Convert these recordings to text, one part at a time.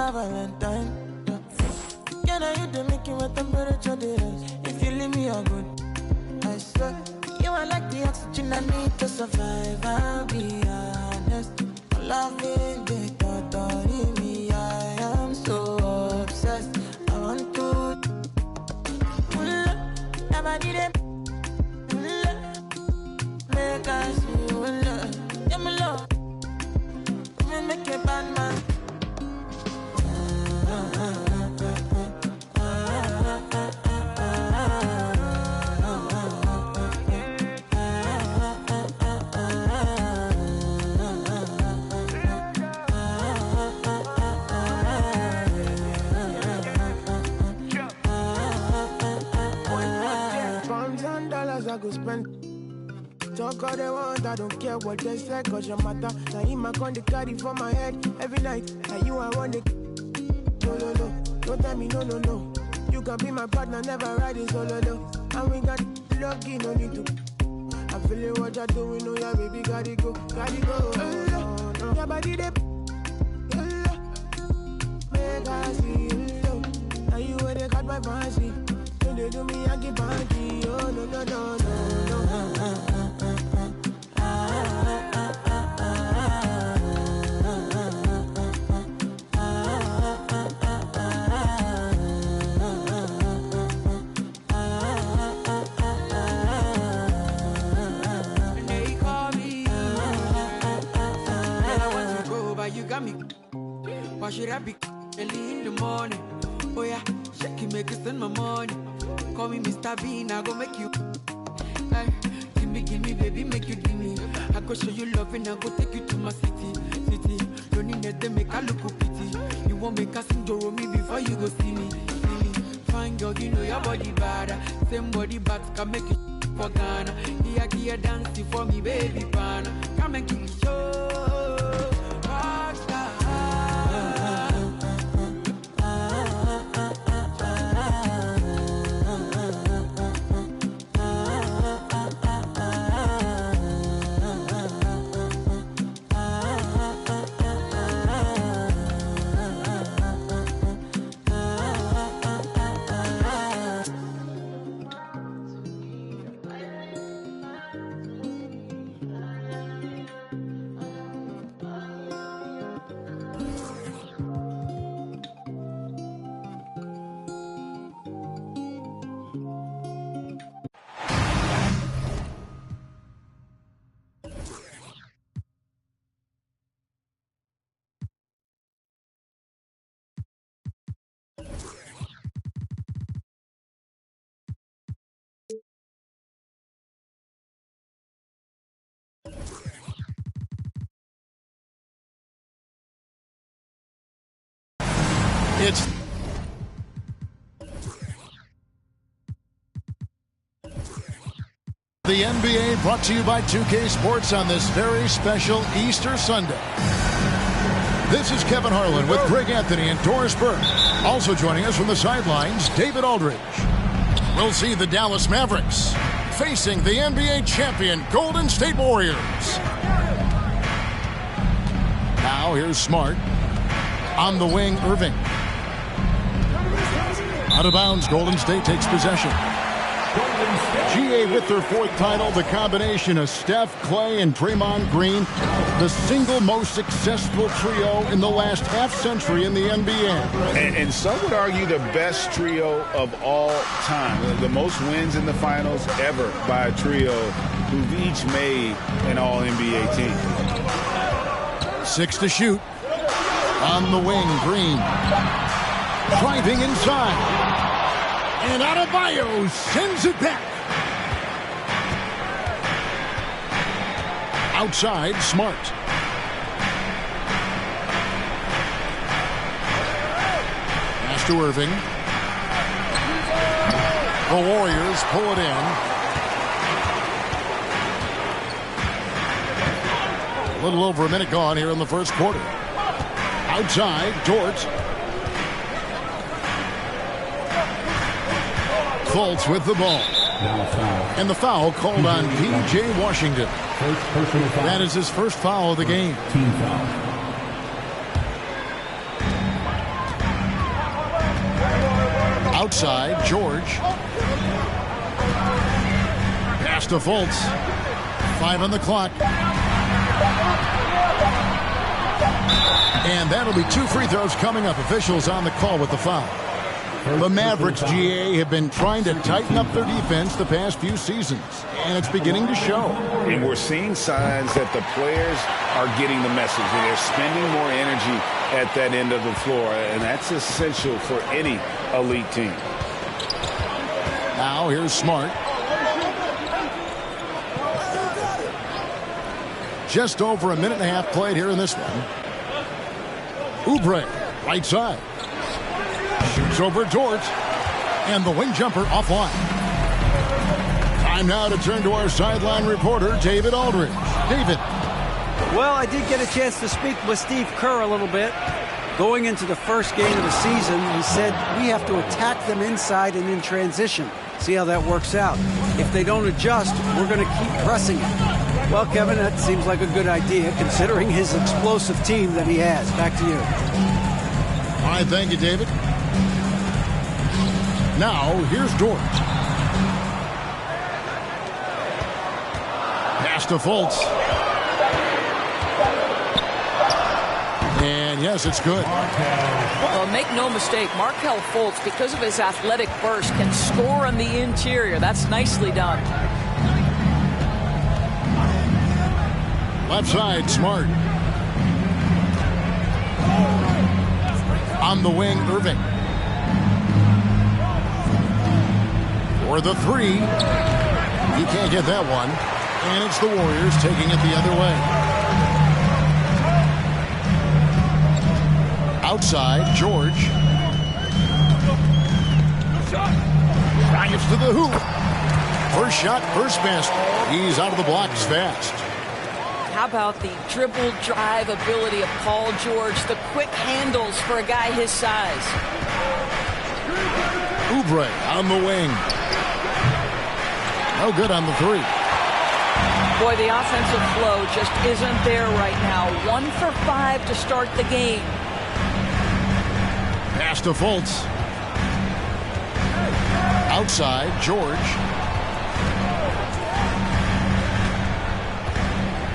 my Valentine. Gennaio, you make you with temperature rise. If you leave me, you're good. I swear, you are like the oxygen I need to survive. I'll be honest. Loving the thought of me, I am so obsessed. I want to never need it. Make us feel love. Yeah, my love. Make a bad man. I go spend. Talk all they want, I don't care what they say, cause your matter. Now in my con, they carry for my head every night. And you, I want it. No, no, no. Don't tell me no, no, no. You can be my partner, never riding solo, though. And we got lucky, no need to. I'm feeling what you're doing, oh yeah, baby, gotta go, gotta go. No. Your body, they. Make I see you. Now you where they got my fancy. When they do me, I get banky. Oh, no, no, no, no, no. And they call me. And I want to go, but you got me. Why should I be early in the morning? Oh yeah, shake it, make it spend my money. Call me Mr. Bean, I go make you. Ay, give me, baby, make you give me. I go show you love and I go take you to my city. Don't need that, they make I look pity. You won't make us enjoy me before you go see me. Fine girl, you know your body bad. Same body but can make you for Ghana. Here, dancing for me, baby, pana. Come and give me show. It's the NBA, brought to you by 2K Sports on this very special Easter Sunday. This is Kevin Harlan with Greg Anthony and Doris Burke. Also joining us from the sidelines, David Aldridge. We'll see the Dallas Mavericks facing the NBA champion Golden State Warriors. Now here's Smart. On the wing, Irving. Out of bounds, Golden State takes possession. GA with their fourth title, the combination of Steph, Clay, and Draymond Green, the single most successful trio in the last half-century in the NBA. And some would argue the best trio of all time. The most wins in the finals ever by a trio who've each made an All-NBA team. 6 to shoot. On the wing, Green. Driving inside. And Adebayo sends it back. Outside, Smart. Pass to Irving. The Warriors pull it in. A little over a minute gone here in the first quarter. Outside, Dort. Fultz with the ball. And the foul called on P.J. Washington. That is his first foul of the game. Team foul. Outside, George. Pass to Fultz. 5 on the clock. And that'll be 2 free throws coming up. Officials on the call with the foul. The Mavericks, GA, have been trying to tighten up their defense the past few seasons, and it's beginning to show. And we're seeing signs that the players are getting the message, and they're spending more energy at that end of the floor, and that's essential for any elite team. Now here's Smart. Just over a minute and a half played here in this one. Oubre, right side. Shoots over Dort. And the wing jumper offline. Time now to turn to our sideline reporter, David Aldridge. David. Well, I did get a chance to speak with Steve Kerr a little bit. Going into the first game of the season, he said we have to attack them inside and in transition. See how that works out. If they don't adjust, we're going to keep pressing it. Well, Kevin, that seems like a good idea considering his explosive team that he has. Back to you. All right, thank you, David. Now, here's Dort. Pass to Fultz. And yes, it's good. Well, make no mistake, Markelle Fultz, because of his athletic burst, can score on the interior. That's nicely done. Left side, Smart. On the wing, Irving. For the 3. He can't get that one. And it's the Warriors taking it the other way. Outside, George. Drives to the hoop. First shot, first basket. He's out of the blocks fast. How about the dribble drive ability of Paul George, the quick handles for a guy his size. Oubre on the wing. No good on the 3. Boy, the offensive flow just isn't there right now. 1 for 5 to start the game. Pass to Fultz. Outside, George.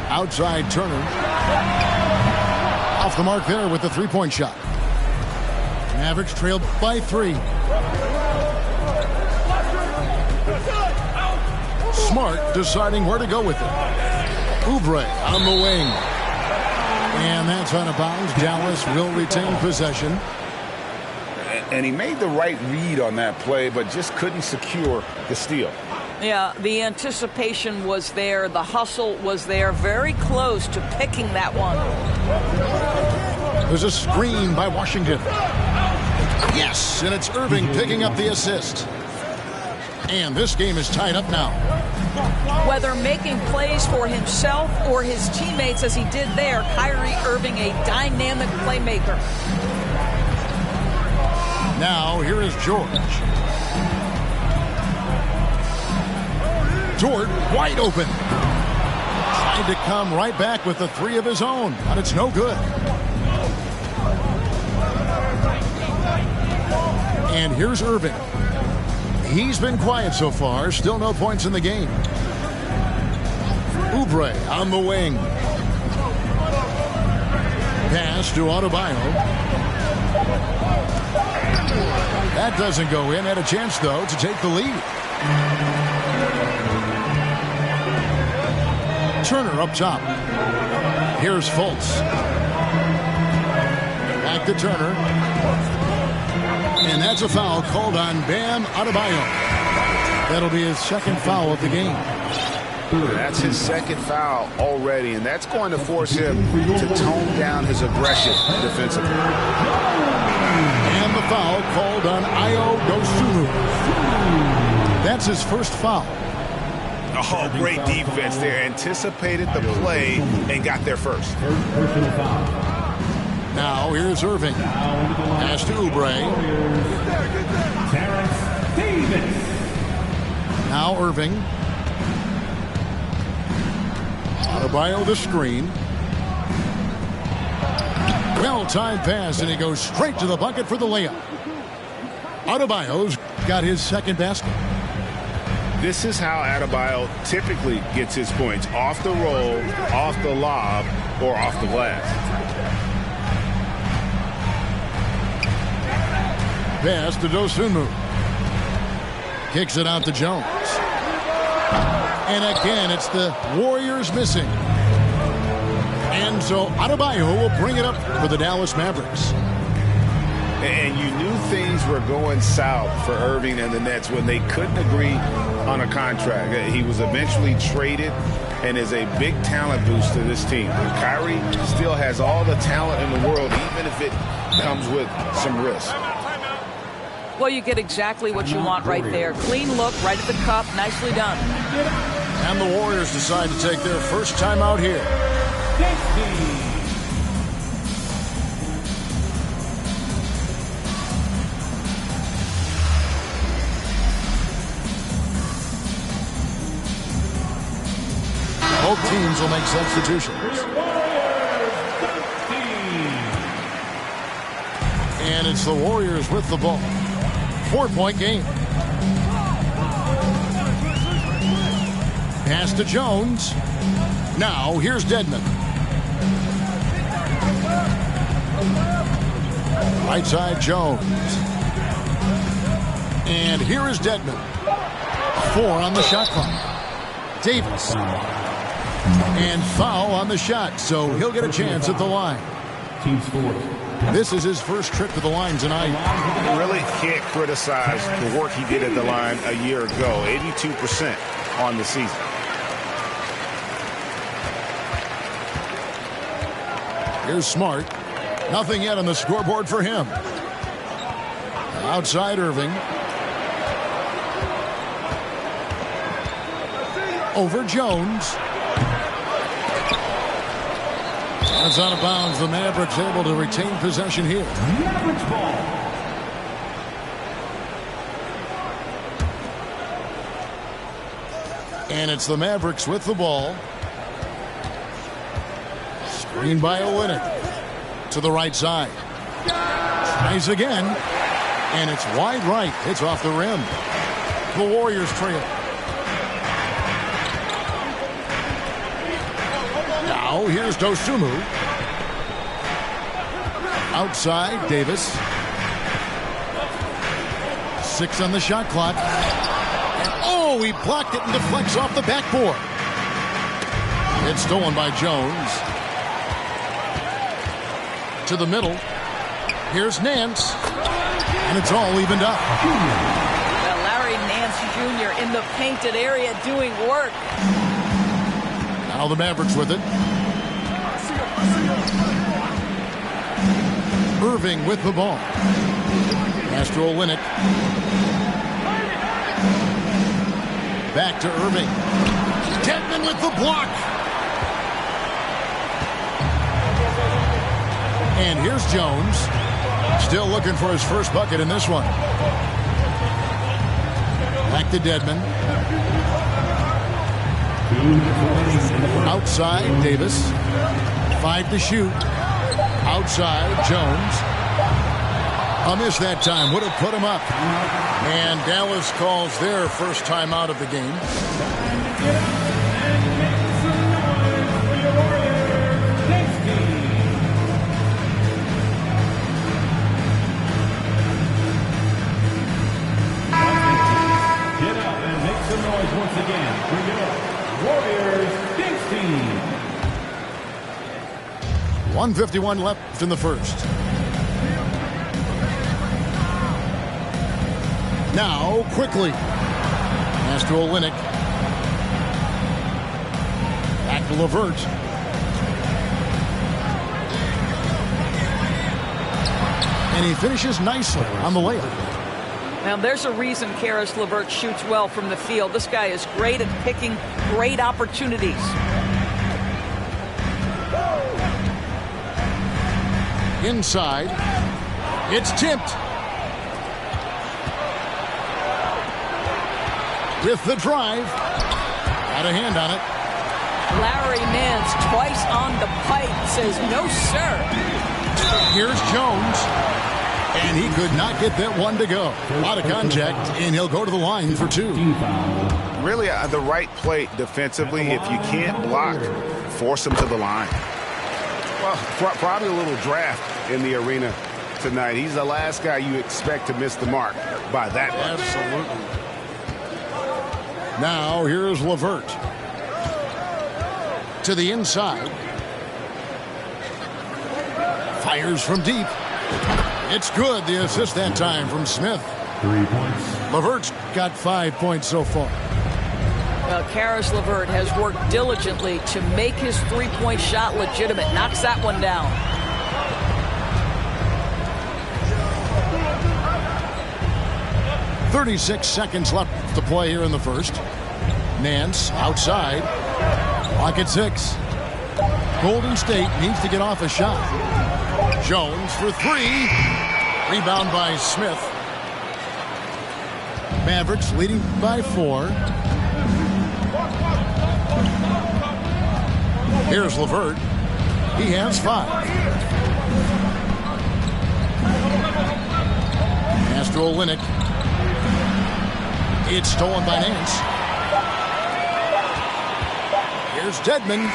Outside, Turner. Off the mark there with the 3-point shot. Mavericks trailed by 3. Smart deciding where to go with it. Oubre on the wing. And that's out of bounds. Dallas will retain possession. And he made the right read on that play, but just couldn't secure the steal. Yeah, the anticipation was there. The hustle was there. Very close to picking that one. There's a screen by Washington. Yes, and it's Irving picking up the assist. And this game is tied up now. Whether making plays for himself or his teammates as he did there, Kyrie Irving, a dynamic playmaker. Now, here is George. Dort wide open. Trying to come right back with the 3 of his own, but it's no good. And here's Irving. He's been quiet so far. Still no points in the game. Oubre on the wing. Pass to Adebayo. That doesn't go in. Had a chance, though, to take the lead. Turner up top. Here's Fultz. Back to Turner. And that's a foul called on Bam Adebayo. That'll be his second foul of the game. That's his second foul already, and that's going to force him to tone down his aggression defensively. And the foul called on Ayo Dosunmu. That's his first foul. Oh, great defense there. Anticipated the play and got there first. Now here's Irving. Pass to Oubre. Now Irving. Adebayo the screen. Well-timed pass, and he goes straight to the bucket for the layup. Adebayo's got his second basket. This is how Adebayo typically gets his points: off the roll, off the lob, or off the glass. Pass to Dosunmu. Kicks it out to Jones. And again, it's the Warriors missing. And so Adebayo will bring it up for the Dallas Mavericks. And you knew things were going south for Irving and the Nets when they couldn't agree on a contract. He was eventually traded and is a big talent boost to this team. And Kyrie still has all the talent in the world, even if it comes with some risk. Well, you get exactly what you want right there. Clean look, right at the cup. Nicely done. And the Warriors decide to take their first time out here. Both teams will make substitutions. And it's the Warriors with the ball. 4-point game. Pass to Jones. Now here's Dedmon. Right side Jones. And here is Dedmon. 4 on the shot clock. Davis. And foul on the shot, so he'll get a chance at the line. Team sport. This is his first trip to the line tonight. You really can't criticize the work he did at the line a year ago. 82% on the season. Here's Smart. Nothing yet on the scoreboard for him. Outside Irving. Over Jones. It's out of bounds. The Mavericks able to retain possession here. Mavericks ball. And it's the Mavericks with the ball. Screened by Olynyk. To the right side. Tries again. And it's wide right. It's off the rim. The Warriors trail. Now here's Dosunmu. Outside Davis. 6 on the shot clock. And oh, he blocked it and deflects off the backboard. It's stolen by Jones. To the middle. Here's Nance. And it's all evened up. Larry Nance Jr. in the painted area doing work. Now the Mavericks with it. Irving with the ball. Pass to Olynyk. Back to Irving. Dedmon with the block. And here's Jones. Still looking for his first bucket in this one. Back to Dedmon. Outside Davis. 5 to shoot. Outside Jones. A miss that time. Would have put him up. And Dallas calls their first time out of the game. Get up and make some noise once again. Bring it up. Warriors, Kings team. 1:51 left in the first. Now, quickly. Pass to Olynyk. Back to LeVert. And he finishes nicely on the layup. Now, there's a reason Karis LeVert shoots well from the field. This guy is great at picking great opportunities. Inside. It's tipped. With the drive. Got a hand on it. Larry Nance twice on the pipe says no, sir. Here's Jones. And he could not get that one to go. A lot of contact, and he'll go to the line for 2. Really the right play defensively. If you can't block, force him to the line. Well, probably a little draft in the arena tonight. He's the last guy you expect to miss the mark by that much. Absolutely. Now here's Levert. To the inside. Fires from deep. It's good. The assist that time from Smith. 3 points. Levert's got 5 points so far. Well, Karis LeVert has worked diligently to make his three-point shot legitimate. Knocks that one down. .36 seconds left to play here in the first. Nance outside. Clock at 6. Golden State needs to get off a shot. Jones for 3. Rebound by Smith. Mavericks leading by 4. Here's LeVert. He has 5. Pass to Olynyk. It's stolen by Nance. Here's Dedmon.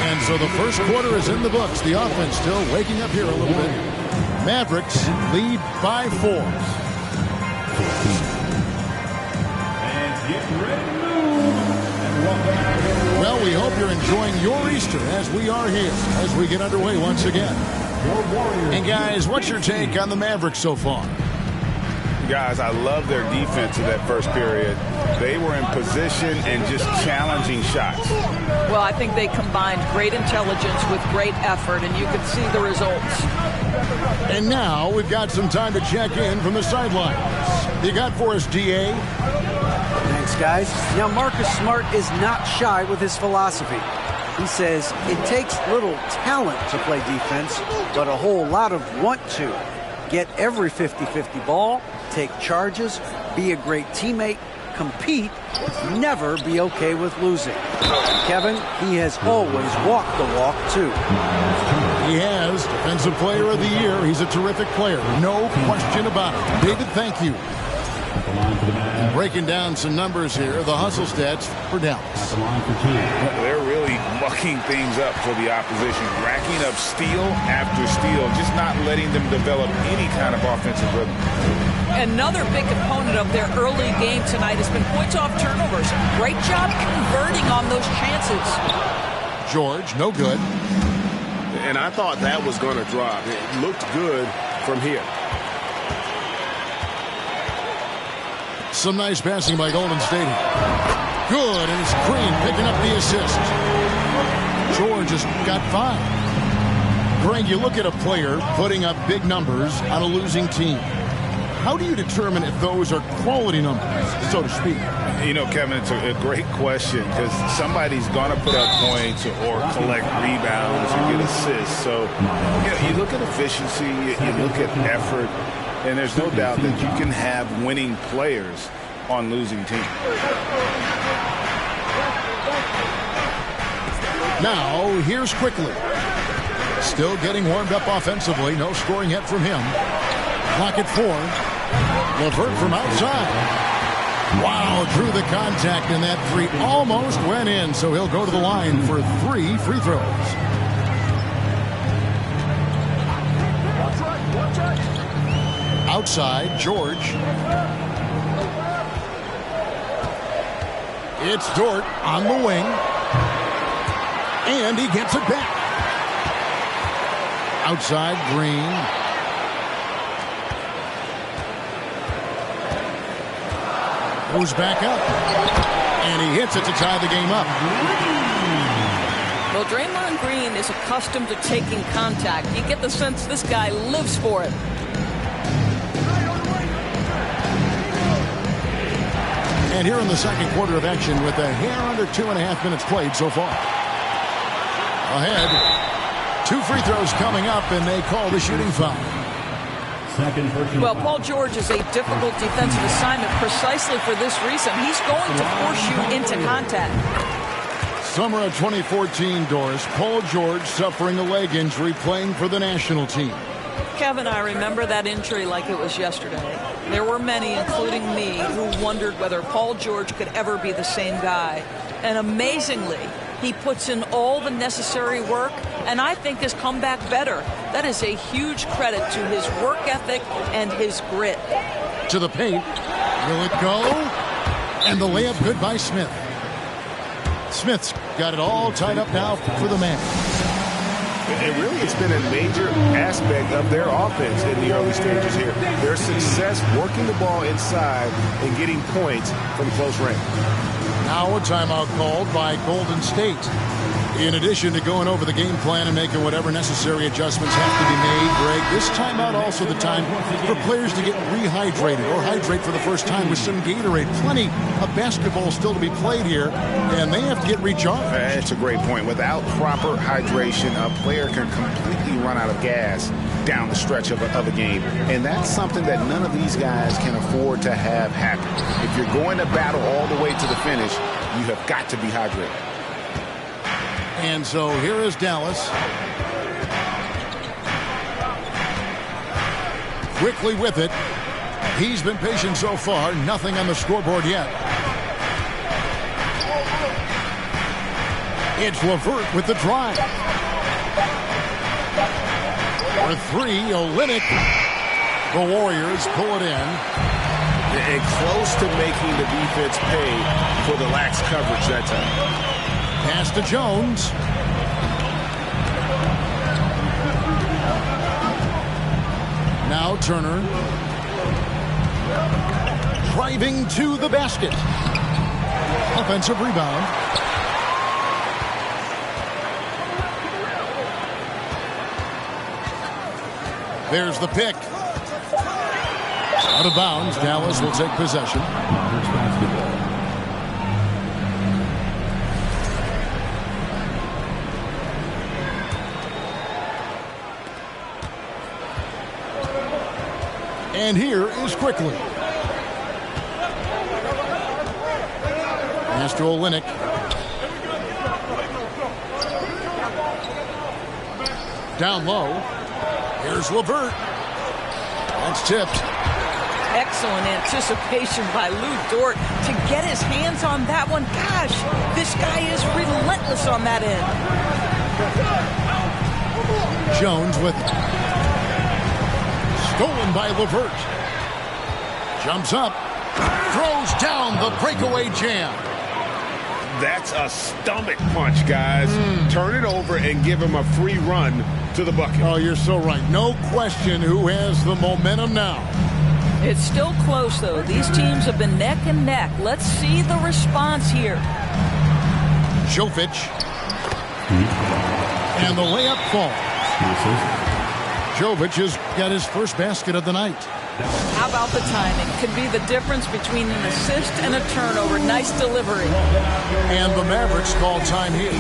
And so the first quarter is in the books. The offense still waking up here a little bit. Mavericks lead by 4. And get ready to move. And welcome. Well, we hope you're enjoying your Easter as we are here as we get underway once again. And guys, what's your take on the Mavericks so far? Guys, I love their defense in that first period. They were in position and just challenging shots. Well, I think they combined great intelligence with great effort, and you could see the results. And now we've got some time to check in from the sidelines. You got for us, DA? Thanks, guys. Now, Marcus Smart is not shy with his philosophy. He says it takes little talent to play defense, but a whole lot of want to. Get every 50-50 ball, take charges, be a great teammate, compete, never be okay with losing. Kevin, he has always walked the walk, too. He has. Defensive Player of the Year. He's a terrific player. No question about it. David, thank you. And breaking down some numbers here, the hustle stats for Dallas. They're really mucking things up for the opposition, racking up steal after steal, just not letting them develop any kind of offensive rhythm. Another big component of their early game tonight has been points off turnovers. Great job converting on those chances. George, no good. And I thought that was going to drop. It looked good from here. Some nice passing by Golden State. Good, and it's Green picking up the assist. George has got 5. Greg, you look at a player putting up big numbers on a losing team. How do you determine if those are quality numbers, so to speak? You know, Kevin, it's a great question because somebody's going to put up points or collect rebounds or get assists. So you look at efficiency, you look at effort, and there's no doubt that you can have winning players on losing teams. Now, here's Quickly. Still getting warmed up offensively. No scoring yet from him. Clock at 4. LeVert from outside. Wow, drew the contact, and that 3 almost went in, so he'll go to the line for 3 free throws. Outside, George. It's Dort on the wing. And he gets it back. Outside, Green. Goes back up. And he hits it to tie the game up. Well, Draymond Green is accustomed to taking contact. You get the sense this guy lives for it. And here in the second quarter of action with a hair under 2.5 minutes played so far. Ahead. 2 free throws coming up, and they call the shooting foul. Well, Paul George is a difficult defensive assignment precisely for this reason. He's going to force you into contact. Summer of 2014, Doris. Paul George suffering a leg injury playing for the national team. Kevin, I remember that injury like it was yesterday. There were many, including me, who wondered whether Paul George could ever be the same guy. And amazingly, he puts in all the necessary work and I think has come back better. That is a huge credit to his work ethic and his grit. To the paint. Will it go? And the layup good by Smith. Smith's got it all tied up now for the man. And really, it's been a major aspect of their offense in the early stages here. Their success working the ball inside and getting points from close range. Now a timeout called by Golden State. In addition to going over the game plan and making whatever necessary adjustments have to be made, Greg, this timeout also the time for players to get rehydrated or hydrate for the first time with some Gatorade. Plenty of basketball still to be played here, and they have to get recharged. That's a great point. Without proper hydration, a player can completely run out of gas down the stretch of a game. And that's something that none of these guys can afford to have happen. If you're going to battle all the way to the finish, you have got to be hydrated. And so here is Dallas. Quickly with it. He's been patient so far. Nothing on the scoreboard yet. It's LeVert with the drive. For three, Olynyk. The Warriors pull it in. And close to making the defense pay for the lax coverage that time. Pass to Jones. Now Turner. Driving to the basket. Offensive rebound. There's the pick. Out of bounds. Dallas will take possession. And here is Quickly. Pass to Olynyk. Down low. Here's LeVert. That's tipped. Excellent anticipation by Lou Dort to get his hands on that one. Gosh, this guy is relentless on that end. Jones with it. Stolen by LeVert. Jumps up. Throws down the breakaway jam. That's a stomach punch, guys. Turn it over and give him a free run to the bucket. Oh, you're so right. No question who has the momentum now. It's still close, though. These teams have been neck and neck. Let's see the response here. Jovic. And the layup falls. Jovic has got his first basket of the night. How about the timing? Could be the difference between an assist and a turnover. Nice delivery. And the Mavericks call time here.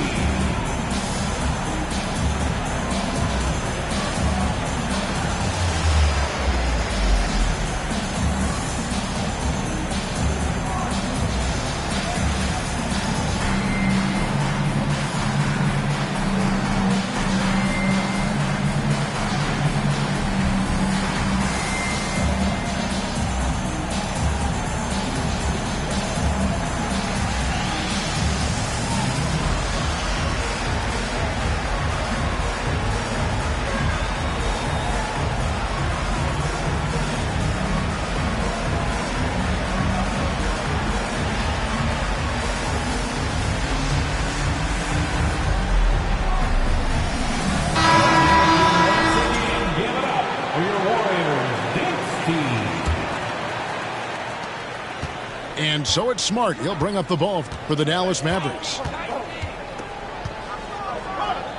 And so it's Smart. He'll bring up the ball for the Dallas Mavericks.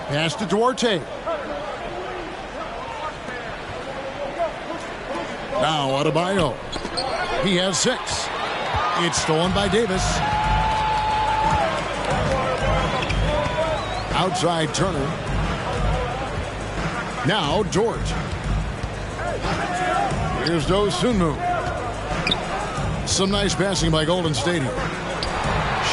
Pass to Duarte. Now Adebayo. He has 6. It's stolen by Davis. Outside Turner. Now George. Here's Dosunmu. Some nice passing by Golden State here.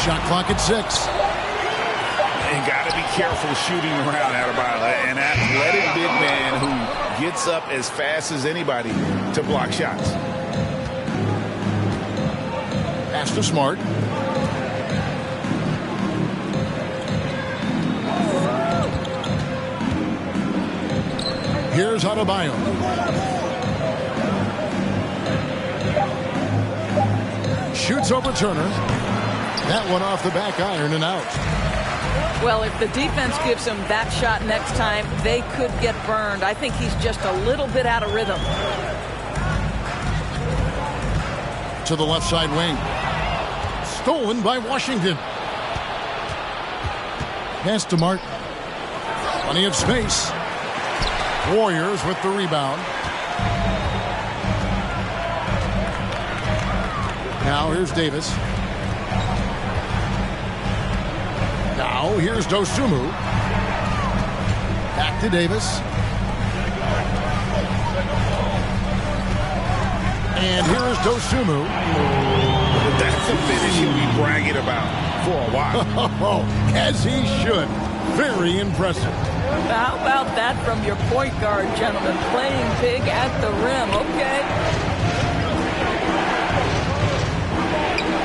Shot clock at 6. And got to be careful shooting around Adebayo. An athletic big man who gets up as fast as anybody to block shots. Pass to Smart. Here's Adebayo. Shoots over Turner. That one off the back iron and out. Well, if the defense gives him that shot next time, they could get burned. I think he's just a little bit out of rhythm. To the left side wing. Stolen by Washington. Pass to Martin. Plenty of space. Warriors with the rebound. Now here's Davis. Now here's Dosunmu. Back to Davis. And here is Dosunmu. That's a finish he'll be bragging about for a while. As he should. Very impressive. How about that from your point guard, gentlemen? Playing big at the rim. Okay.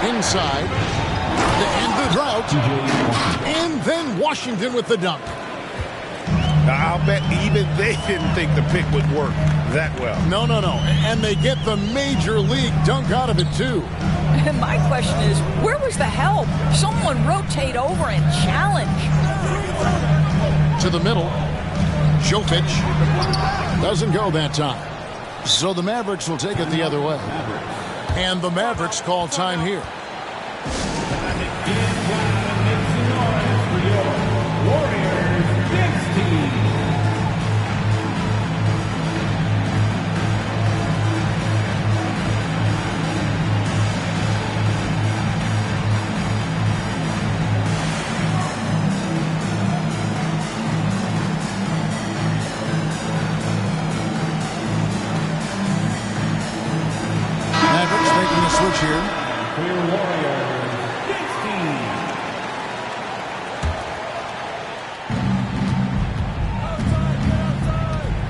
Inside. To end the drought. And then Washington with the dunk. I'll bet even they didn't think the pick would work that well. No. And they get the major league dunk out of it, too. And my question is, where was the help? Someone rotate over and challenge. To the middle. Jokic. Doesn't go that time. So the Mavericks will take it the other way. And the Mavericks call time here. Switch here.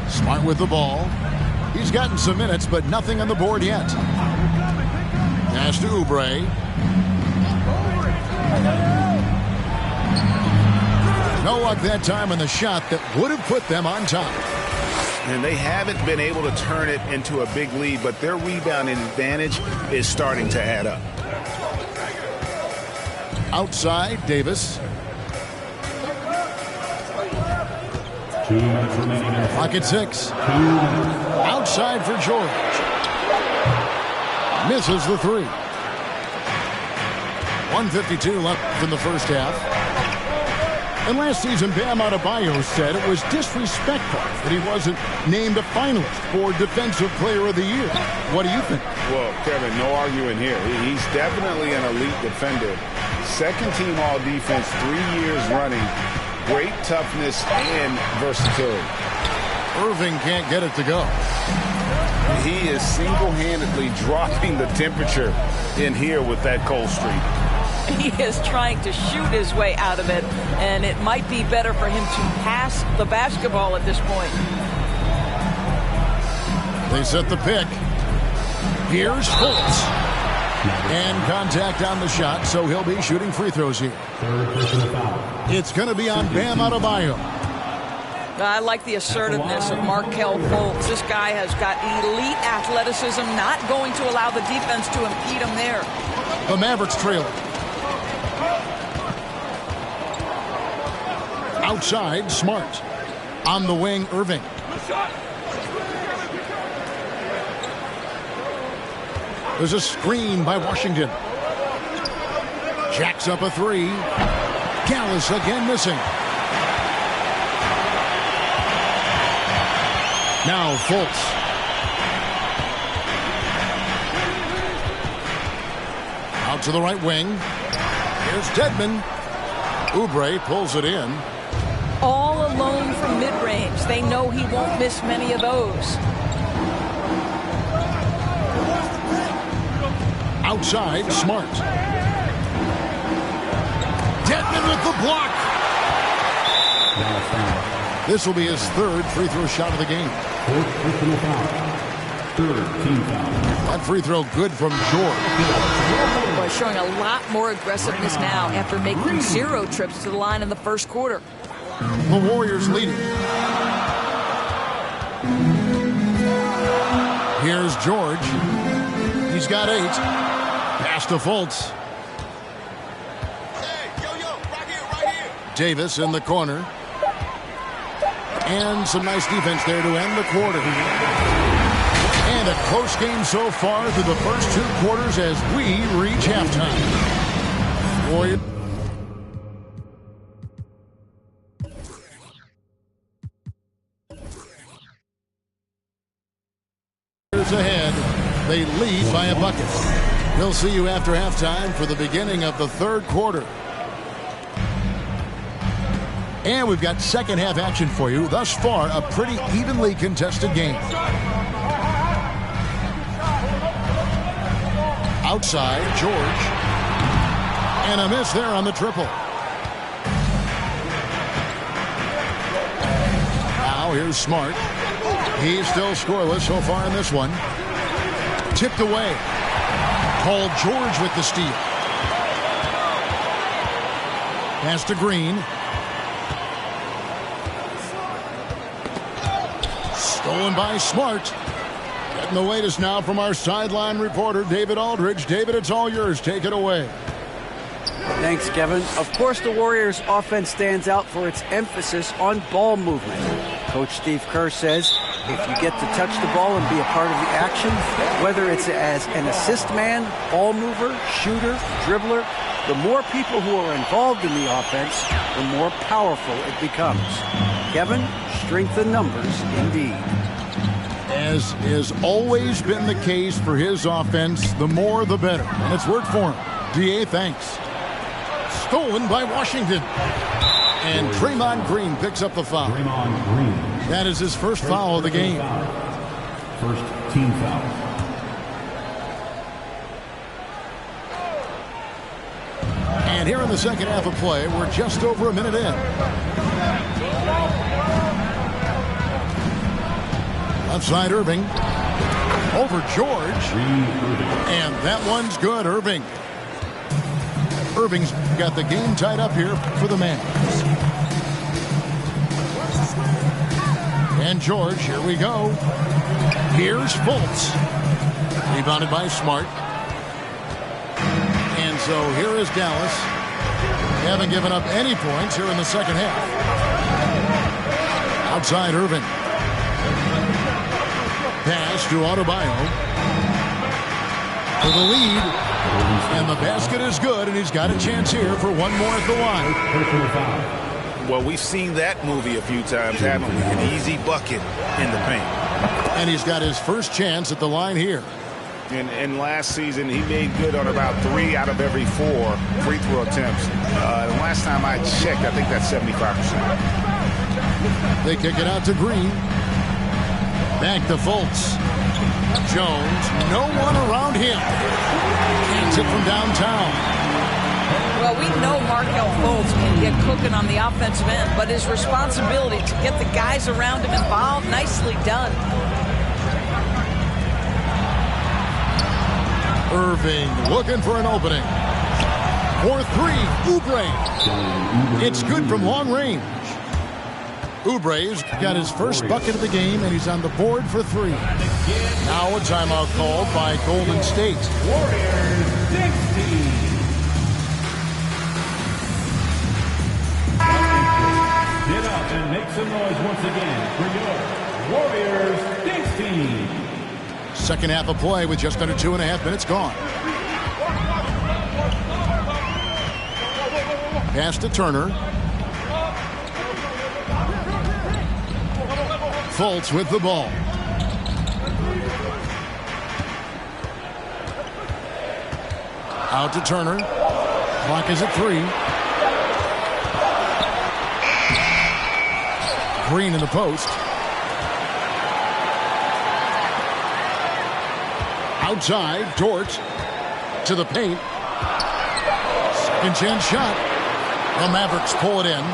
Smart with the ball. He's gotten some minutes, but nothing on the board yet. Pass to Oubre. No luck that time on the shot that would have put them on top. And they haven't been able to turn it into a big lead, but their rebounding advantage is starting to add up. Outside, Davis. Pocket 6. Outside for George. Misses the 3. 1:52 left in the first half. And last season, Bam Adebayo said it was disrespectful that he wasn't named a finalist for Defensive Player of the Year. What do you think? Well, Kevin, no arguing here. He's definitely an elite defender. Second team all-defense 3 years running. Great toughness and versatility. Irving can't get it to go. He is single-handedly dropping the temperature in here with that cold streak. He is trying to shoot his way out of it, and it might be better for him to pass the basketball at this point. They set the pick. Here's Fultz. And contact on the shot, so he'll be shooting free throws here. It's going to be on Bam Adebayo. I like the assertiveness of Markelle Fultz. This guy has got elite athleticism, not going to allow the defense to impede him there. The Mavericks trailing. Outside, Smart. On the wing, Irving. There's a screen by Washington. Jacks up a 3. Gallus again missing. Now Fultz. Out to the right wing. Here's Dedmon. Oubre pulls it in. All alone from mid-range. They know he won't miss many of those. Outside, Smart. Dedmon with the block. This will be his third free throw shot of the game. Fourth personal foul. Third team foul. That free throw good from George. Boy, showing a lot more aggressiveness now after making 0 trips to the line in the first quarter. The Warriors leading. Here's George. He's got 8. Pass to Fultz. Davis in the corner. And some nice defense there to end the quarter. And a close game so far through the first 2 quarters as we reach halftime. Warriors ahead. They lead by a bucket. We'll see you after halftime for the beginning of the third quarter. And we've got second half action for you. Thus far, a pretty evenly contested game. Outside, George. And a miss there on the triple. Now here's Smart. He's still scoreless so far in this one. Tipped away. Paul George with the steal. Pass to Green. Stolen by Smart. Getting the latest now from our sideline reporter, David Aldridge. David, it's all yours. Take it away. Thanks, Kevin. Of course, the Warriors' offense stands out for its emphasis on ball movement. Coach Steve Kerr says if you get to touch the ball and be a part of the action, whether it's as an assist man, ball mover, shooter, dribbler, the more people who are involved in the offense, the more powerful it becomes. Kevin, strength in numbers indeed. As has always been the case for his offense, the more the better. And it's worked for him. DA, thanks. Stolen by Washington. And Draymond Green picks up the foul. Draymond Green. That is his first foul of the game. First team foul. And here in the second half of play, we're just over a minute in. Left side, Irving. Over George. And that one's good, Irving. Irving's got the game tied up here for the Mavericks. And George, here we go. Here's Fultz. Rebounded by Smart. And so here is Dallas. They haven't given up any points here in the second half. Outside Irving. Pass to Adebayo. For the lead. And the basket is good, and he's got a chance here for one more at the line. Well, we've seen that movie a few times, haven't we? An easy bucket in the paint. And he's got his first chance at the line here. And last season, he made good on about 3 out of every 4 free throw attempts. The last time I checked, I think that's 75%. They kick it out to Green. Back to Fultz. Jones, no one around him. Can't hit from downtown. Well, we know Markelle Fultz can get cooking on the offensive end, but his responsibility to get the guys around him involved, nicely done. Irving looking for an opening. For 3, Oubre. It's good from long range. Oubre's got his first bucket of the game, and he's on the board for 3. Now a timeout called by Golden State. Warriors 16. Get up and make some noise once again for your Warriors 16. Second half of play with just under 2.5 minutes gone. Pass to Turner. Fultz with the ball. Out to Turner. Clock is at 3. Green in the post. Outside, Dort to the paint. Second chance shot. The Mavericks pull it in.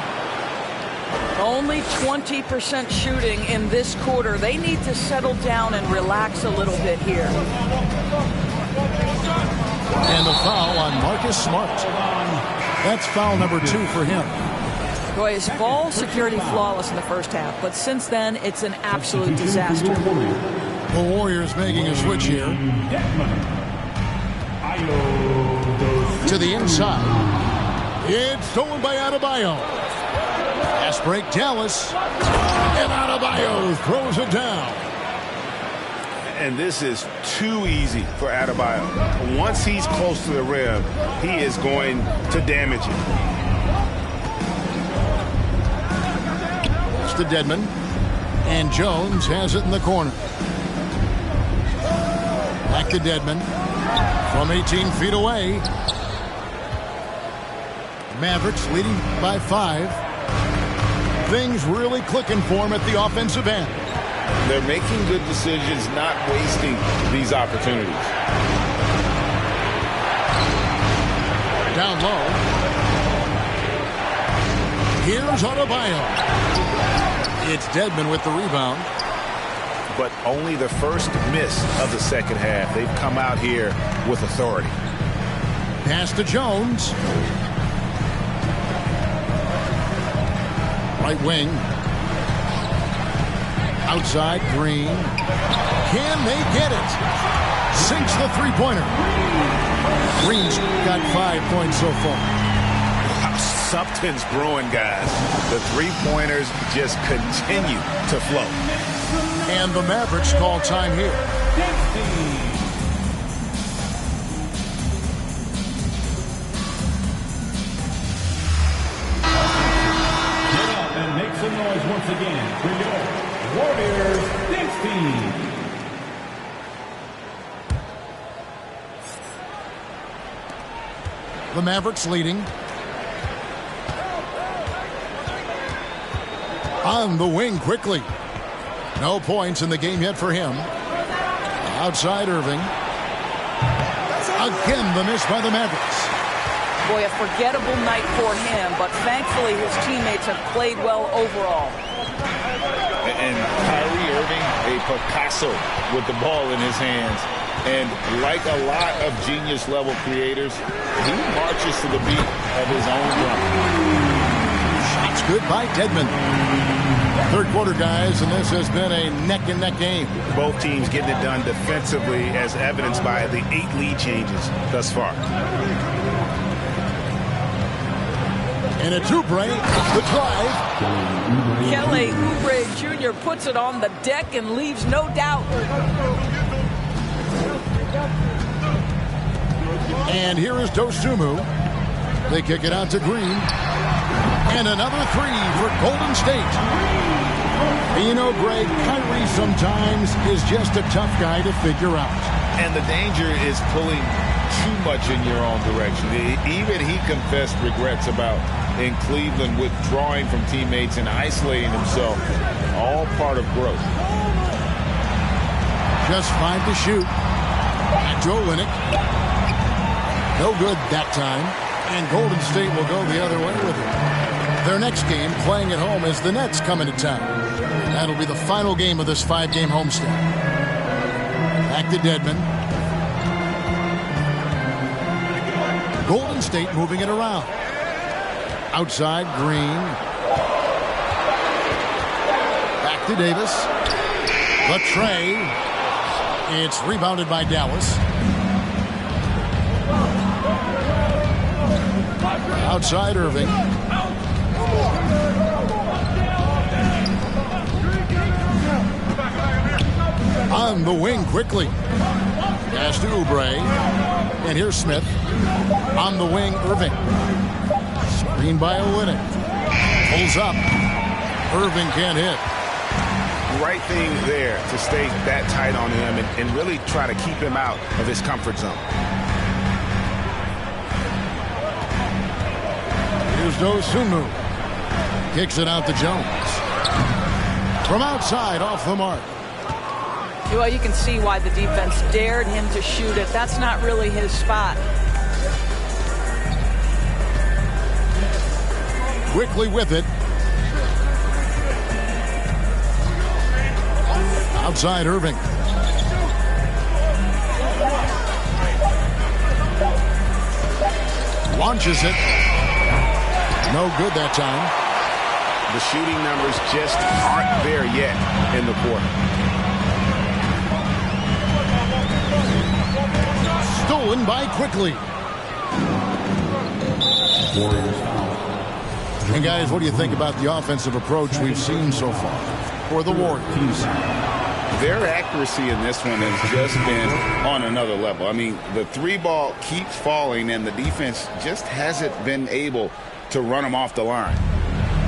Only 20% shooting in this quarter. They need to settle down and relax a little bit here. And the foul on Marcus Smart. That's foul number 2 for him. Boy, his ball security flawless in the first half, but since then, it's an absolute disaster. The Warriors making a switch here. To the inside. It's stolen by Adebayo. Pass break, Dallas. And Adebayo throws it down. And this is too easy for Adebayo. Once he's close to the rim, he is going to damage it. It's to Dedmon. And Jones has it in the corner. Back to Dedmon. From 18 feet away. Mavericks leading by 5. Things really clicking for him at the offensive end. They're making good decisions, not wasting these opportunities. Down low. Here's Adebayo. It's Dedmon with the rebound. But only the first miss of the second half. They've come out here with authority. Pass to Jones. Right wing. Outside, Green. Can they get it? Sinks the three-pointer. Green's got 5 points so far. Wow, something's brewing, guys. The three-pointers just continue to flow. And the Mavericks call time here. Get up and make some noise once again for your Warriors dance team. The Mavericks leading. On the wing quickly. No points in the game yet for him. Outside Irving. Again the miss by the Mavericks. Boy, a forgettable night for him, but thankfully his teammates have played well overall. And Kyrie Irving, a Picasso with the ball in his hands. And like a lot of genius-level creators, he marches to the beat of his own drum. Shots good by Dedmon. Third quarter, guys, and this has been a neck-and-neck game. Both teams getting it done defensively, as evidenced by the 8 lead changes thus far. And a Oubre, the drive. Kelly Oubre Jr. puts it on the deck and leaves no doubt. And here is Dosunmu. They kick it out to Green. And another 3 for Golden State. And you know, Greg, Kyrie sometimes is just a tough guy to figure out. And the danger is pulling too much in your own direction. Even he confessed regrets about in Cleveland withdrawing from teammates and isolating himself. All part of growth. Just 5 to shoot. Joe Winnick. No good that time. And Golden State will go the other way with it. Their next game, playing at home, is the Nets coming to town. That'll be the final game of this 5-game homestand. Back to Dedmon. Golden State moving it around. Outside, Green. Back to Davis. Latre. It's rebounded by Dallas. Outside Irving. On the wing quickly. Pass to Oubre. And here's Smith. On the wing, Irving. Screen by Olynyk. Pulls up. Irving can't hit. Right thing there to stay that tight on him and really try to keep him out of his comfort zone. Here's Dosunmu. Kicks it out to Jones. From outside, off the mark. Well, you can see why the defense dared him to shoot it. That's not really his spot. Quickly with it. Outside Irving. Launches it. No good that time. The shooting numbers just aren't there yet in the quarter. Stolen by Quickly. And guys, what do you think about the offensive approach we've seen so far for the Warriors? Their accuracy in this one has just been on another level. I mean, the three ball keeps falling, and the defense just hasn't been able to run them off the line.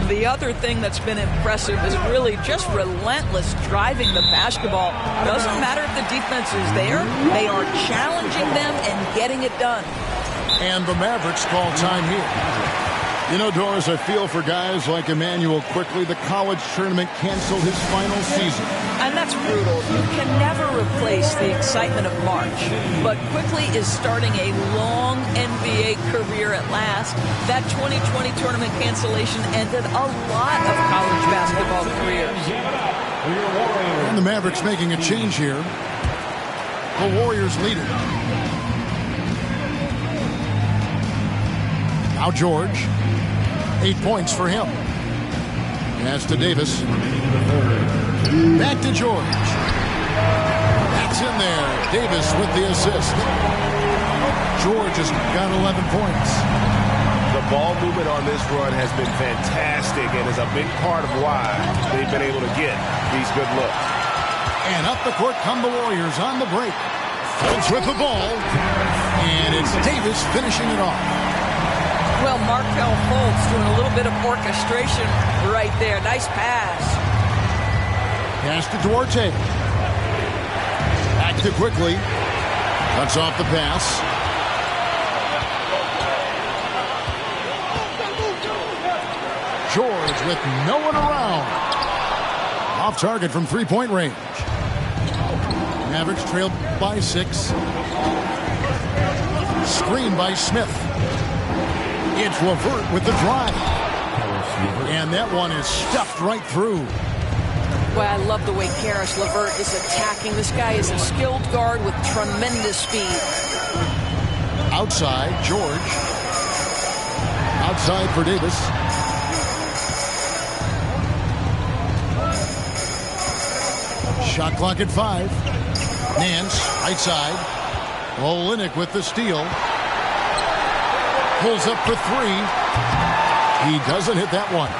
The other thing that's been impressive is really just relentless driving the basketball. Doesn't matter if the defense is there. They are challenging them and getting it done. And the Mavericks call time here. You know, Doris, I feel for guys like Emmanuel Quickly. The college tournament canceled his final season. And that's brutal. You can never replace the excitement of March. But Quickly is starting a long NBA career at last. That 2020 tournament cancellation ended a lot of college basketball careers. And the Mavericks making a change here. The Warriors lead it. Now George. 8 points for him. Pass to Davis. Back to George. That's in there. Davis with the assist. George has got 11 points. The ball movement on this run has been fantastic and is a big part of why they've been able to get these good looks. And up the court come the Warriors on the break. Fultz with the ball. And it's Davis finishing it off. Well, Markelle Fultz doing a little bit of orchestration right there. Nice pass. Pass to Duarte. Back to Quickly. Cuts off the pass. George with no one around. Off target from three-point range. Mavericks trailed by 6. Screen by Smith. It's LeVert with the drive. And that one is stuffed right through. Well, I love the way Karis LeVert is attacking. This guy is a skilled guard with tremendous speed. Outside, George. Outside for Davis. Shot clock at 5. Nance, right side. Olynyk with the steal. Pulls up for 3. He doesn't hit that one.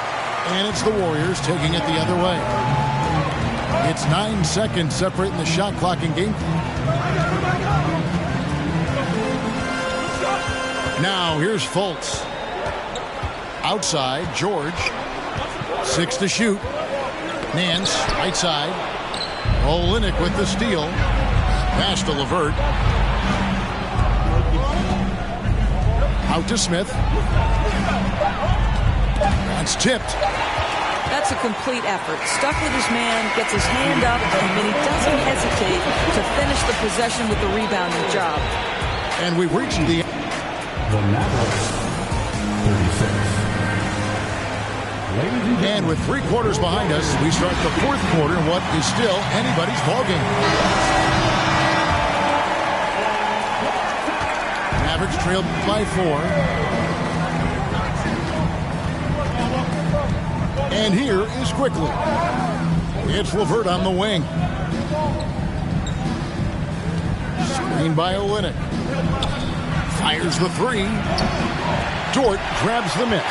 And it's the Warriors taking it the other way. It's 9 seconds separating the shot clock and game. Now here's Fultz. Outside, George. 6 to shoot. Nance, right side. Olynyk with the steal. Pass to LeVert. Out to Smith. That's tipped. That's a complete effort. Stuck with his man, gets his hand up, and then he doesn't hesitate to finish the possession with the rebounding job. And we've reached the Mavericks, 36. And with 3 quarters behind us, we start the 4th quarter in what is still anybody's ballgame. Mavericks trailed by 4. And here is Quickly. It's LeVert on the wing. Screen by Olynyk. Fires the 3. Dort grabs the miss.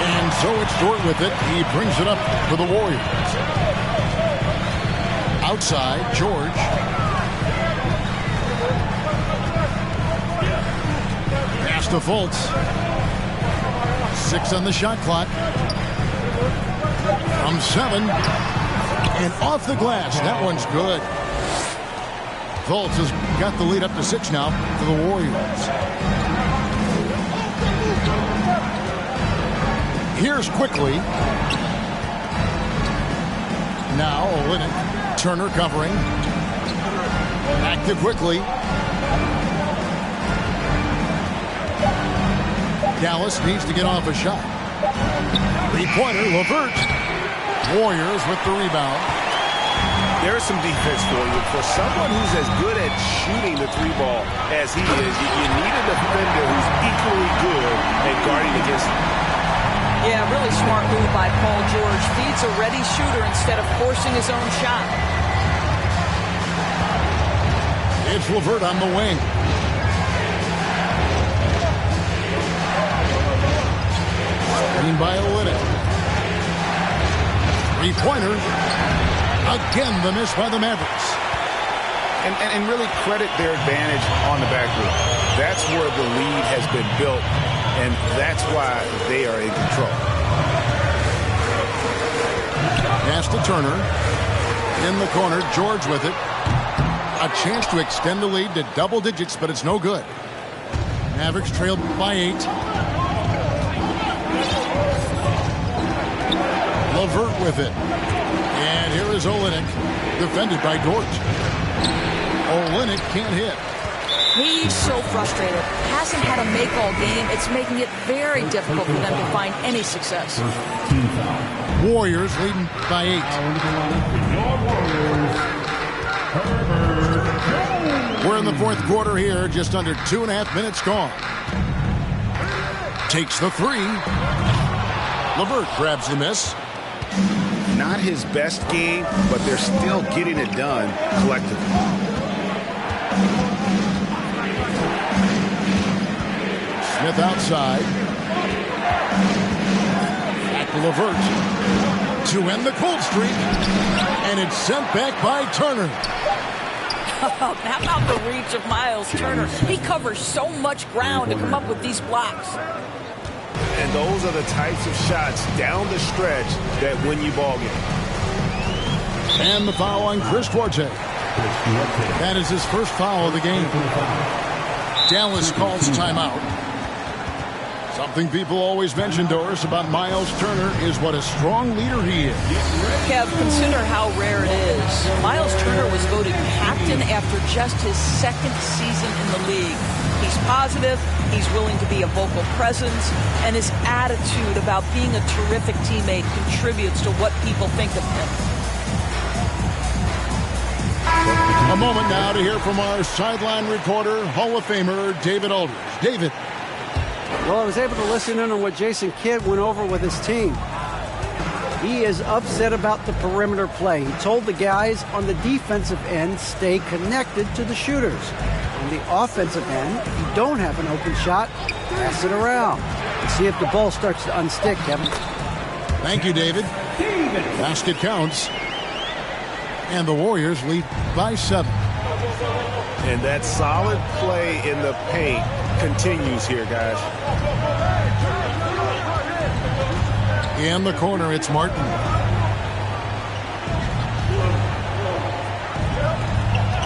And so it's Dort with it. He brings it up for the Warriors. Outside, George. Pass to Fultz. 6 on the shot clock. From 7. And off the glass. That one's good. Fultz has got the lead up to 6 now for the Warriors. Here's Quickly. Now Olynyk. Turner covering. Back to Quickly. Dallas needs to get off a shot. 3-pointer, LeVert. Warriors with the rebound. There is some defense for you. For someone who's as good at shooting the three ball as he is, you need a defender who's equally good at guarding against him. Yeah, really smart move by Paul George. Feeds a ready shooter instead of forcing his own shot. It's LeVert on the wing. Screen by Olynyk. Three-pointer. Again, the miss by the Mavericks. And really credit their advantage on the back rim. That's where the lead has been built, and that's why they are in control. Pass to Turner. In the corner, George with it. A chance to extend the lead to double digits, but it's no good. Mavericks trailed by 8. LeVert with it. And here is Olynyk, defended by Dort. Olynyk can't hit. He's so frustrated. Hasn't had a make all game. It's making it very difficult for them to find any success. Warriors leading by 8. We're in the fourth quarter here. Just under 2.5 minutes gone. Takes the three. LeVert grabs the miss. Not his best game, but they're still getting it done collectively. Smith outside. Back to LeVert to end the cold streak. And it's sent back by Turner. How about the reach of Miles Turner? He covers so much ground to come up with these blocks. And those are the types of shots down the stretch that win you ball games. And the foul on Chris Duarte. That is his first foul of the game. Dallas calls timeout. Something people always mention, Doris, about Miles Turner is what a strong leader he is. Kev, consider how rare it is. Miles Turner was voted captain after just his second season in the league. He's positive, he's willing to be a vocal presence, and his attitude about being a terrific teammate contributes to what people think of him. A moment now to hear from our sideline reporter, Hall of Famer David Aldridge. David. Well, I was able to listen in on what Jason Kidd went over with his team. He is upset about the perimeter play. He told the guys on the defensive end, stay connected to the shooters. On the offensive end, if you don't have an open shot, pass it around. And see if the ball starts to unstick, Kevin. Thank you, David. Basket counts. And the Warriors lead by 7. And that solid play in the paint continues here, guys. In the corner, it's Martin.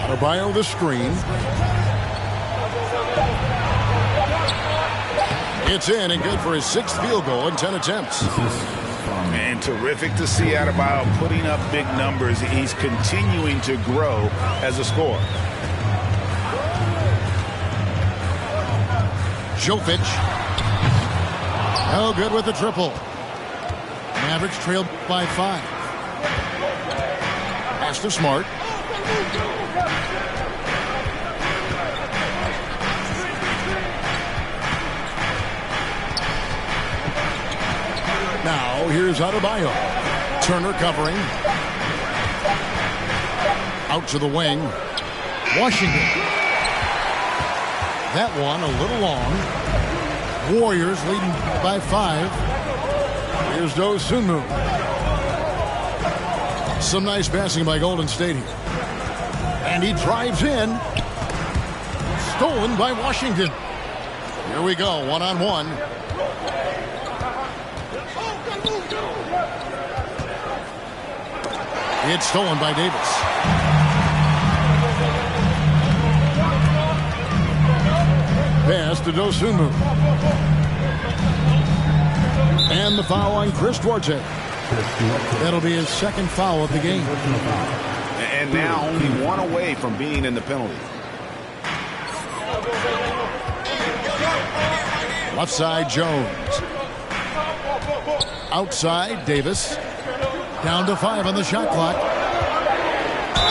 Adebayo the screen. It's in and good for his 6th field goal in 10 attempts. And terrific to see Adebayo putting up big numbers. He's continuing to grow as a scorer. Jovic. No good with the triple. Mavericks trailed by 5. Pass to Smart. Now here's Adebayo. Turner covering. Out to the wing. Washington. That one a little long. Warriors leading by 5. Here's Dosunmu. Some nice passing by Golden State here. And he drives in. Stolen by Washington. Here we go, one-on-one. It's stolen by Davis. Pass to Dosunmu. And the foul on Chris Duarte. That'll be his 2nd foul of the game. And now only 1 away from being in the penalty. Left side, Jones. Outside, Davis. Down to 5 on the shot clock.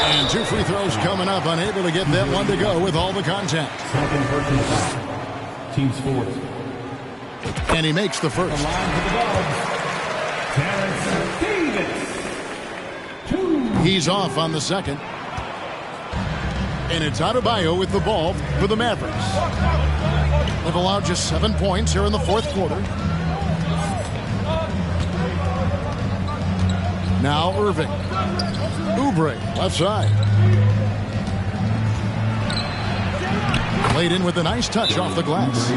And 2 free throws coming up, unable to get that one to go with all the contact. Second personal foul. Team sports. And he makes the first. The line for the Dogs. Terrence Davis. 2. He's off on the second. And it's Adebayo with the ball for the Mavericks. They've allowed just 7 points here in the fourth quarter. Now Irving. Oubre, left side. Played in with a nice touch off the glass.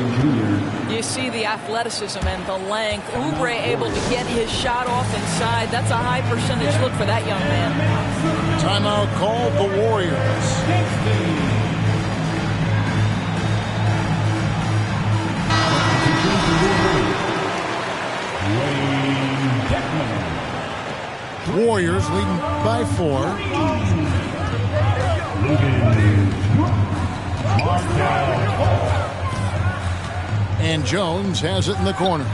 You see the athleticism and the length. Oubre able to get his shot off inside. That's a high percentage look for that young man. Timeout called the Warriors. Warriors leading by 4. And Jones has it in the corner.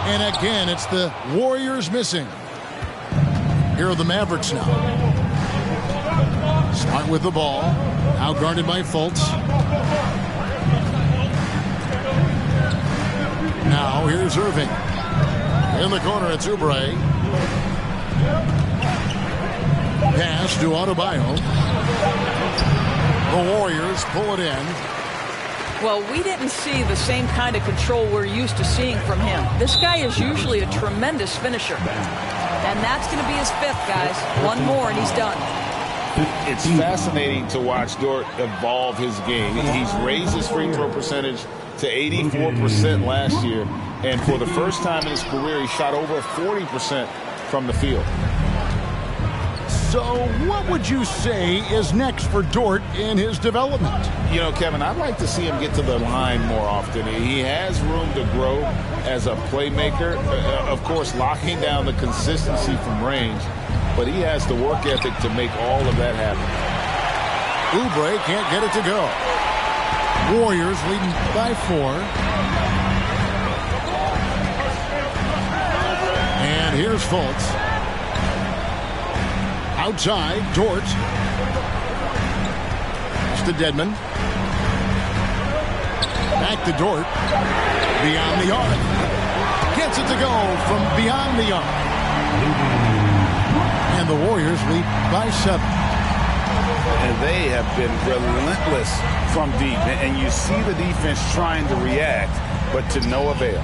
And again, it's the Warriors missing. Here are the Mavericks now. Smart with the ball. Now guarded by Fultz. Now here's Irving. In the corner, it's Oubre. Pass to Adebayo. The Warriors pull it in. Well, we didn't see the same kind of control we're used to seeing from him. This guy is usually a tremendous finisher. And that's going to be his 5th, guys. One more and he's done. It's fascinating to watch Dort evolve his game. He's raised his free throw percentage to 84% last year. And for the first time in his career, he shot over 40% from the field. So what would you say is next for Dort in his development? You know, Kevin, I'd like to see him get to the line more often. He has room to grow as a playmaker. Of course, locking down the consistency from range. But he has the work ethic to make all of that happen. Oubre can't get it to go. Warriors leading by 4. And here's Fultz. Outside, Dort. It's to Dedmon. Back to Dort. Beyond the arc. Gets it to go from beyond the arc. And the Warriors lead by 7. And they have been relentless from deep. And you see the defense trying to react, but to no avail.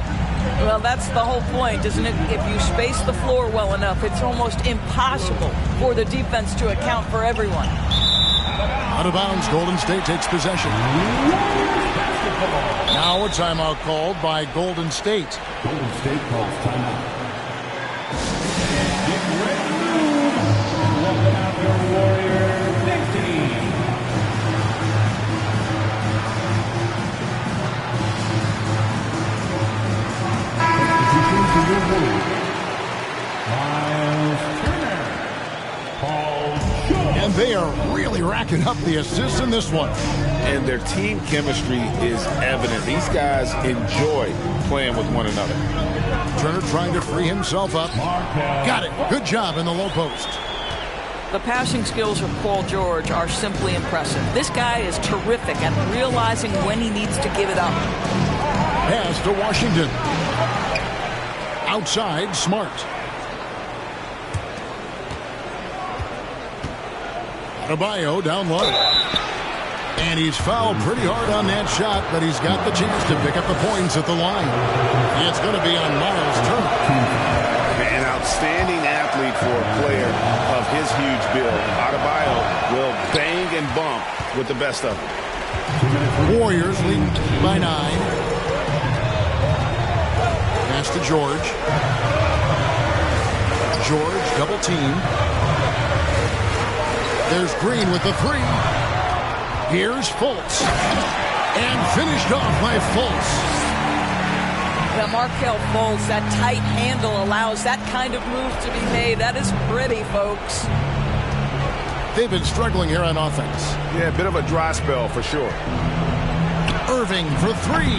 Well, that's the whole point, isn't it? If you space the floor well enough, it's almost impossible for the defense to account for everyone. Out of bounds, Golden State takes possession. Now a timeout called by Golden State. Golden State calls timeout. Get ready. Welcome out your Warriors next team. And they are really racking up the assists in this one. And their team chemistry is evident. These guys enjoy playing with one another. Turner trying to free himself up. Got it. Good job in the low post. The passing skills of Paul George are simply impressive. This guy is terrific at realizing when he needs to give it up. Pass to Washington. Outside, Smart. Adebayo down low. And he's fouled pretty hard on that shot, but he's got the chance to pick up the points at the line. It's going to be on Miles Turner. An outstanding athlete for a player of his huge build. Adebayo will bang and bump with the best of them. Warriors lead by 9. Pass to George. George double team. There's Green with the 3. Here's Fultz. And finished off by Fultz. The Markelle Fultz, that tight handle allows that kind of move to be made. That is pretty, folks. They've been struggling here on offense. Yeah, a bit of a dry spell for sure. Irving for 3.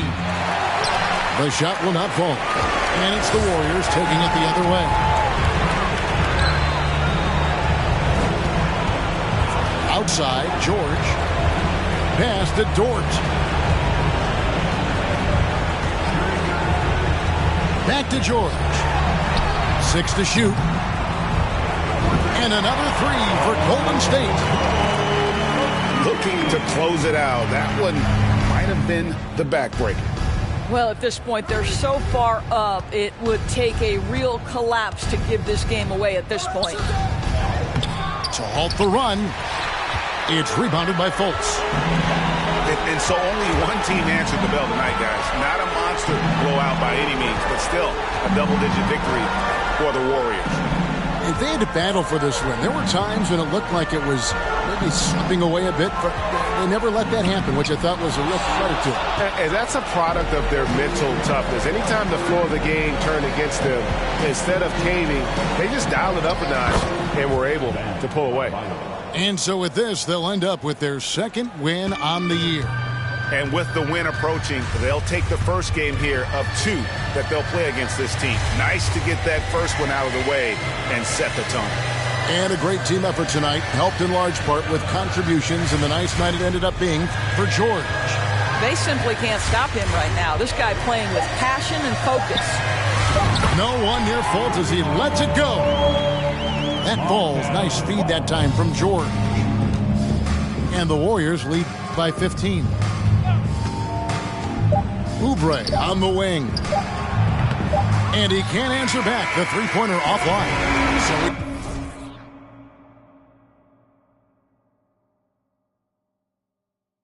The shot will not fall. And it's the Warriors taking it the other way. Outside, George. Pass to Dort. Back to George. 6 to shoot. And another 3 for Golden State. Looking to close it out. That one might have been the backbreaker. Well, at this point, they're so far up, it would take a real collapse to give this game away at this point. To halt the run, it's rebounded by Fultz. And so only one team answered the bell tonight, guys. Not a monster blowout by any means, but still a double-digit victory for the Warriors. If they had to battle for this win, there were times when it looked like it was maybe slipping away a bit, but they never let that happen, which I thought was a real credit to them. And that's a product of their mental toughness. Anytime the floor of the game turned against them, instead of caving, they just dialed it up a notch and were able to pull away. And so with this, they'll end up with their second win on the year. And with the win approaching, they'll take the first game here of 2 that they'll play against this team. Nice to get that first one out of the way and set the tone. And a great team effort tonight, helped in large part with contributions, and the nice night it ended up being for George. They simply can't stop him right now. This guy playing with passion and focus. No one near fault as he lets it go. That falls. Nice feed that time from George. And the Warriors lead by 15. Oubre on the wing. And he can't answer back. The three-pointer offline. So